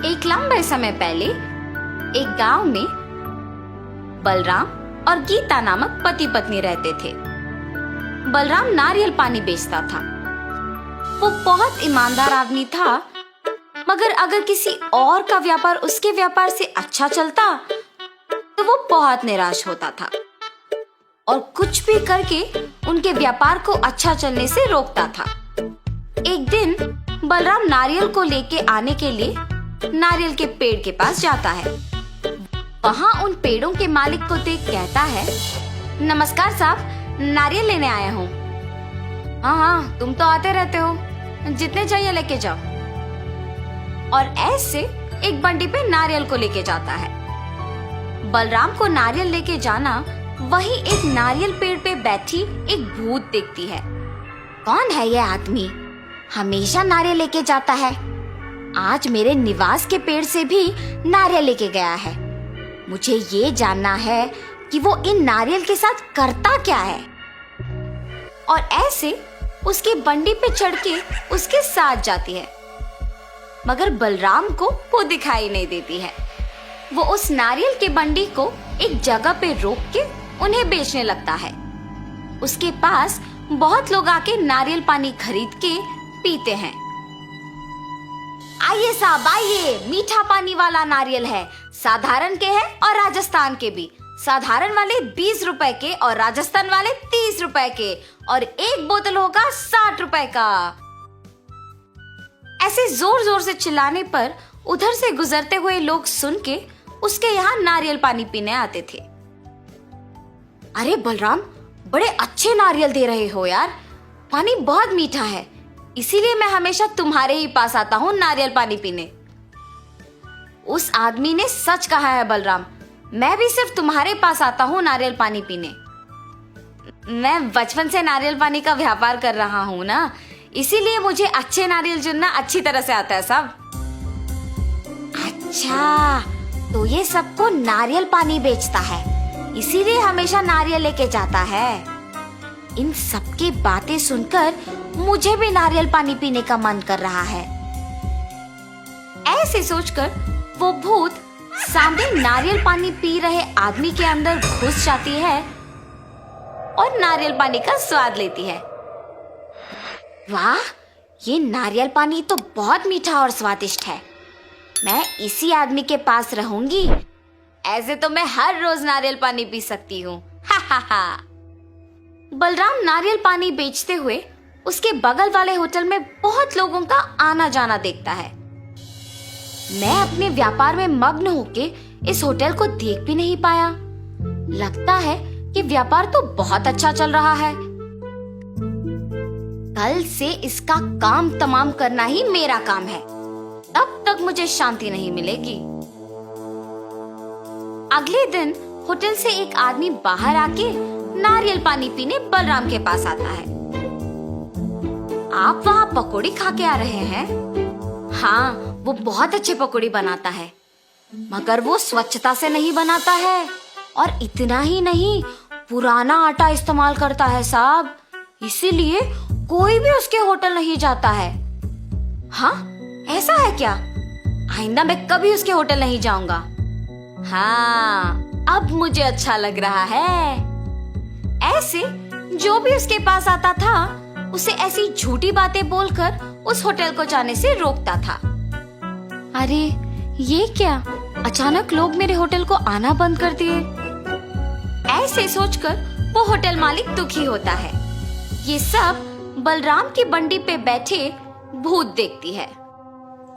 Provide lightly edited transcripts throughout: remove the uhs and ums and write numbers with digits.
एक लंबे समय पहले एक गांव में बलराम और गीता नामक पति पत्नी रहते थे। बलराम नारियल पानी बेचता था। वो बहुत ईमानदार आदमी था, मगर अगर किसी और का व्यापार उसके व्यापार से अच्छा चलता तो वो बहुत निराश होता था और कुछ भी करके उनके व्यापार को अच्छा चलने से रोकता था। एक दिन बलराम नारियल को लेके आने के लिए नारियल के पेड़ के पास जाता है। वहाँ उन पेड़ों के मालिक को देख कहता है, नमस्कार साहब, नारियल लेने आया हूँ। हाँ, तुम तो आते रहते हो, जितने चाहिए लेके जाओ। और ऐसे एक बंडी पे नारियल को लेके जाता है। बलराम को नारियल लेके जाना वहीं एक नारियल पेड़ पे बैठी एक भूत देखती है। कौन है ये आदमी? हमेशा नारियल लेके जाता है। आज मेरे निवास के पेड़ से भी नारियल लेके गया है। मुझे ये जानना है कि वो इन नारियल के साथ करता क्या है। और ऐसे उसकी बंडी पे चढ़ के उसके साथ जाती है, मगर बलराम को वो दिखाई नहीं देती है। वो उस नारियल के बंडी को एक जगह पे रोक के उन्हें बेचने लगता है। उसके पास बहुत लोग आके नारियल पानी खरीद के पीते हैं। आइए साहब आइए, मीठा पानी वाला नारियल है। साधारण के हैं और राजस्थान के भी। साधारण वाले 20 रुपए के और राजस्थान वाले 30 रुपए के, और एक बोतल होगा 60 रुपए का। ऐसे जोर जोर से चिल्लाने पर उधर से गुजरते हुए लोग सुन के उसके यहाँ नारियल पानी पीने आते थे। अरे बलराम, बड़े अच्छे नारियल दे रहे हो यार, पानी बहुत मीठा है, इसीलिए मैं हमेशा तुम्हारे ही पास आता हूँ नारियल पानी पीने। उस आदमी ने सच कहा है बलराम, मैं भी सिर्फ तुम्हारे पास आता हूँ नारियल पानी पीने। मैं बचपन से नारियल पानी का व्यापार कर रहा हूँ ना, इसीलिए मुझे अच्छे नारियल चुनना अच्छी तरह से आता है साहब। अच्छा, तो ये सबको नारियल पानी बेचता है, इसीलिए हमेशा नारियल लेके जाता है। इन सबकी बातें सुनकर मुझे भी नारियल पानी पीने का मन कर रहा है। ऐसे सोचकर वो भूत सामने नारियल पानी पी रहे आदमी के अंदर घुस जाती है और नारियल पानी का स्वाद लेती है। वाह, ये नारियल पानी तो बहुत मीठा और स्वादिष्ट है। मैं इसी आदमी के पास रहूंगी, ऐसे तो मैं हर रोज नारियल पानी पी सकती हूँ। हा हा हा। बलराम नारियल पानी बेचते हुए उसके बगल वाले होटल में बहुत लोगों का आना जाना देखता है। मैं अपने व्यापार में मग्न होके इस होटल को देख भी नहीं पाया। लगता है कि व्यापार तो बहुत अच्छा चल रहा है। कल से इसका काम तमाम करना ही मेरा काम है, तब तक मुझे शांति नहीं मिलेगी। अगले दिन होटल से एक आदमी बाहर आके नारियल पानी पीने बलराम के पास आता है। आप वहाँ पकौड़ी खा के आ रहे हैं? हाँ, वो बहुत अच्छे पकौड़ी बनाता है, मगर वो स्वच्छता से नहीं बनाता है, और इतना ही नहीं, पुराना आटा इस्तेमाल करता है साहब, इसीलिए कोई भी उसके होटल नहीं जाता है। हाँ, ऐसा है क्या? आइंदा मैं कभी उसके होटल नहीं जाऊंगा। हाँ, अब मुझे अच्छा लग रहा है। ऐसे जो भी उसके पास आता था उसे ऐसी झूठी बातें बोलकर उस होटल को जाने से रोकता था। अरे ये क्या, अचानक लोग मेरे होटल को आना बंद कर दिए। ऐसे सोचकर वो होटल मालिक दुखी होता है। ये सब बलराम की बंडी पे बैठे भूत देखती है।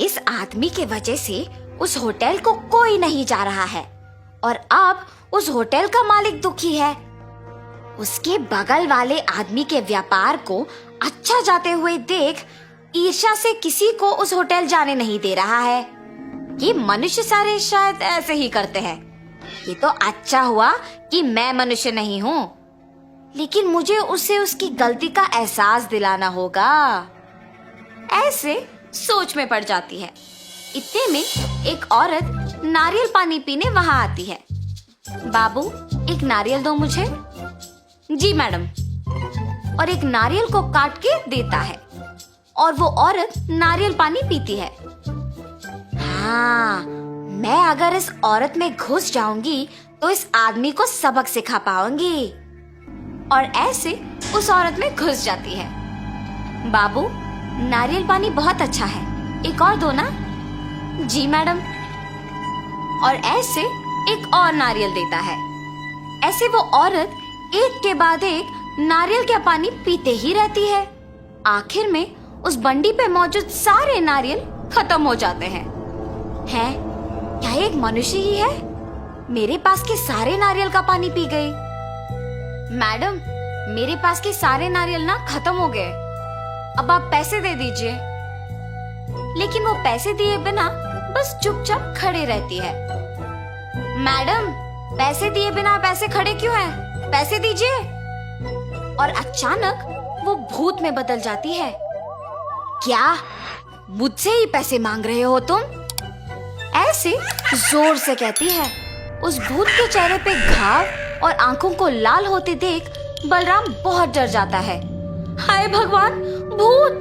इस आदमी के वजह से उस होटल को कोई नहीं जा रहा है, और अब उस होटल का मालिक दुखी है। उसके बगल वाले आदमी के व्यापार को अच्छा जाते हुए देख ईर्ष्या से किसी को उस होटल जाने नहीं दे रहा है। ये मनुष्य सारे शायद ऐसे ही करते हैं। ये तो अच्छा हुआ कि मैं मनुष्य नहीं हूँ, लेकिन मुझे उसे उसकी गलती का एहसास दिलाना होगा। ऐसे सोच में पड़ जाती है। इतने में एक औरत नारियल पानी पीने वहां आती है। बाबू, एक नारियल दो मुझे। जी मैडम। और एक नारियल को काट के देता है, और वो औरत नारियल पानी पीती है। हाँ, हाँ, मैं अगर इस औरत में घुस जाऊंगी तो इस आदमी को सबक सिखा पाऊंगी। और ऐसे उस औरत में घुस जाती है। बाबू, नारियल पानी बहुत अच्छा है, एक और दो ना। जी मैडम। और ऐसे एक और नारियल देता है। ऐसे वो औरत एक के बाद एक नारियल का पानी पीते ही रहती है। आखिर में उस बंडी पे मौजूद सारे नारियल खत्म हो जाते हैं। हैं? क्या ये एक मनुष्य ही है? मेरे पास के सारे नारियल का पानी पी गई। मैडम, मेरे पास के सारे नारियल ना खत्म हो गए, अब आप पैसे दे दीजिए। लेकिन वो पैसे दिए बिना बस चुपचाप खड़े रहती है। मैडम, पैसे दिए बिना आप ऐसे खड़े क्यों हैं? पैसे दीजिए। और अचानक वो भूत में बदल जाती है। क्या मुझसे ही पैसे मांग रहे हो तुम? ऐसे जोर से कहती है। उस भूत के चेहरे पे घाव और आंखों को लाल होते देख बलराम बहुत डर जाता है। हाय भगवान, भूत!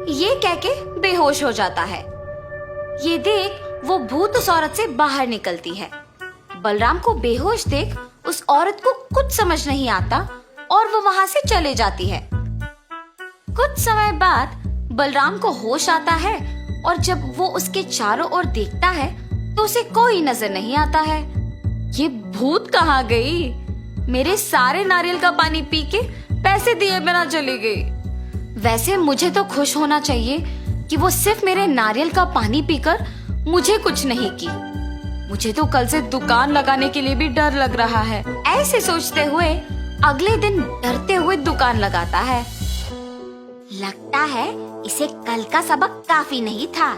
ये कह के बेहोश हो जाता है। ये देख वो भूत उस औरत से बाहर निकलती है। बलराम को बेहोश देख उस औरत को कुछ समझ नहीं आता और वो वहां से चले जाती है। कुछ समय बाद बलराम को होश आता है और जब वो उसके चारों ओर देखता है तो उसे कोई नजर नहीं आता है। ये भूत कहाँ गई? मेरे सारे नारियल का पानी पी के पैसे दिए बिना चली गई। वैसे मुझे तो खुश होना चाहिए कि वो सिर्फ मेरे नारियल का पानी पीकर मुझे कुछ नहीं की। मुझे तो कल से दुकान लगाने के लिए भी डर लग रहा है। ऐसे सोचते हुए अगले दिन डरते हुए दुकान लगाता है। लगता है इसे कल का सबक काफी नहीं था।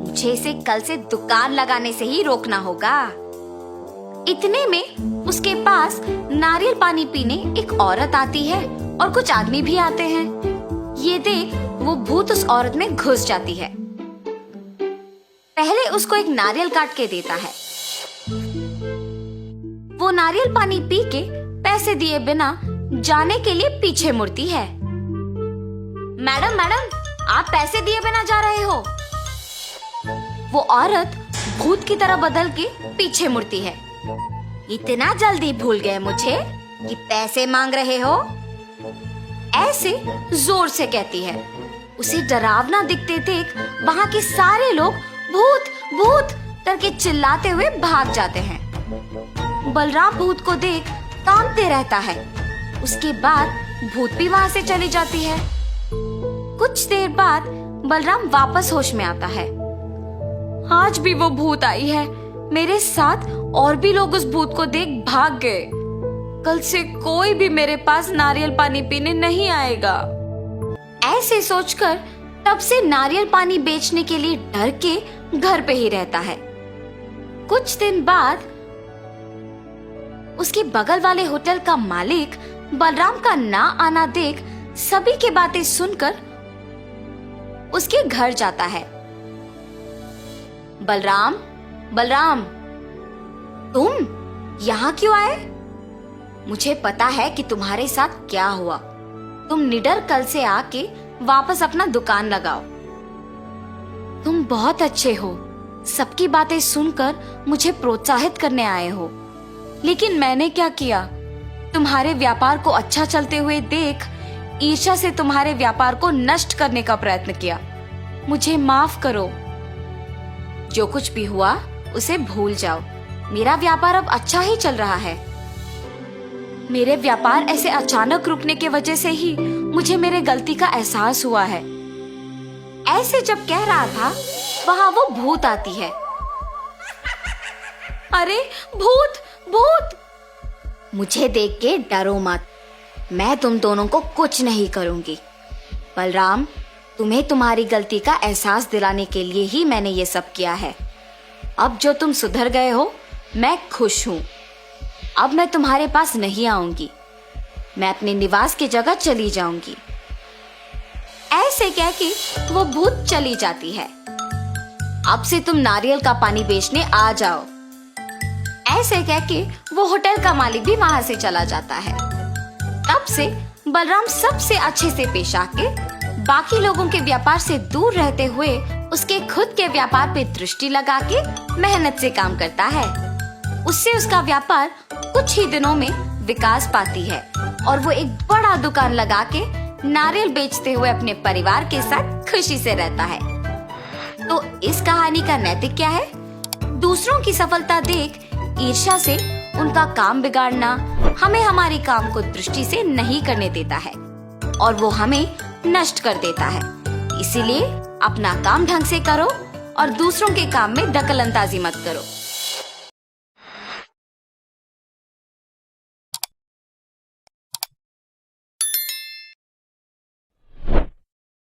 मुझे इसे कल से दुकान लगाने से ही रोकना होगा। इतने में उसके पास नारियल पानी पीने एक औरत आती है और कुछ आदमी भी आते हैं। ये देख वो भूत उस औरत में घुस जाती है। पहले उसको एक नारियल काट के देता है। वो नारियल पानी पी के पैसे दिए बिना जाने के लिए पीछे मुड़ती है। मैडम, मैडम, आप पैसे दिए बिना जा रहे हो? वो औरत भूत की तरह बदल के पीछे मुड़ती है। इतना जल्दी भूल गए मुझे कि पैसे मांग रहे हो? ऐसे जोर से कहती है। उसे डरावना दिखते देख वहां के सारे लोग भूत भूत करके चिल्लाते हुए भाग जाते हैं। बलराम भूत को देख कांपते रहता है। उसके बाद भूत भी वहां से चली जाती है। कुछ देर बाद बलराम वापस होश में आता है। आज भी वो भूत आई है। मेरे साथ और भी लोग उस भूत को देख भाग गए। कल से कोई भी मेरे पास नारियल पानी पीने नहीं आएगा। ऐसे सोचकर तब से नारियल पानी बेचने के लिए डर के घर पे ही रहता है। कुछ दिन बाद उसके बगल वाले होटल का मालिक बलराम का ना आना देख सभी की बातें सुनकर उसके घर जाता है। बलराम, बलराम, तुम यहाँ क्यों आए? मुझे पता है कि तुम्हारे साथ क्या हुआ। तुम निडर कल से आके वापस अपना दुकान लगाओ। तुम बहुत अच्छे हो। सबकी बातें सुनकर मुझे प्रोत्साहित करने आए हो। लेकिन मैंने क्या किया? तुम्हारे व्यापार को अच्छा चलते हुए देख ईर्ष्या से तुम्हारे व्यापार को नष्ट करने का प्रयत्न किया। मुझे माफ करो। जो कुछ भी हुआ उसे भूल जाओ। मेरा व्यापार अब अच्छा ही चल रहा है। मेरे व्यापार ऐसे अचानक रुकने की वजह से ही मुझे मेरे गलती का एहसास हुआ है। ऐसे जब कह रहा था वहां वो भूत आती है। अरे भूत, भूत! मुझे देख के डरो मत। मैं तुम दोनों को कुछ नहीं करूंगी। बलराम, तुम्हें तुम्हारी गलती का एहसास दिलाने के लिए ही मैंने ये सब किया है। अब जो तुम सुधर गए हो, मैं खुश हूं। अब मैं तुम्हारे पास नहीं आऊंगी। मैं अपने निवास की जगह चली जाऊंगी। ऐसे कह के वो भूत चली जाती है। अब से तुम नारियल का पानी बेचने आ जाओ। ऐसे कह के वो होटल का मालिक भी वहां से चला जाता है। तब से बलराम सबसे अच्छे से पेश आके बाकी लोगों के व्यापार से दूर रहते हुए उसके खुद के व्यापार पे दृष्टि लगा के मेहनत से काम करता है। उससे उसका व्यापार कुछ ही दिनों में विकास पाती है और वो एक बड़ा दुकान लगा के नारियल बेचते हुए अपने परिवार के साथ खुशी से रहता है। तो इस कहानी का नैतिक क्या है? दूसरों की सफलता देख ईर्ष्या से उनका काम बिगाड़ना हमें हमारे काम को दृष्टि से नहीं करने देता है और वो हमें नष्ट कर देता है। इसीलिए अपना काम ढंग से करो और दूसरों के काम में दखल अंदाजी मत करो।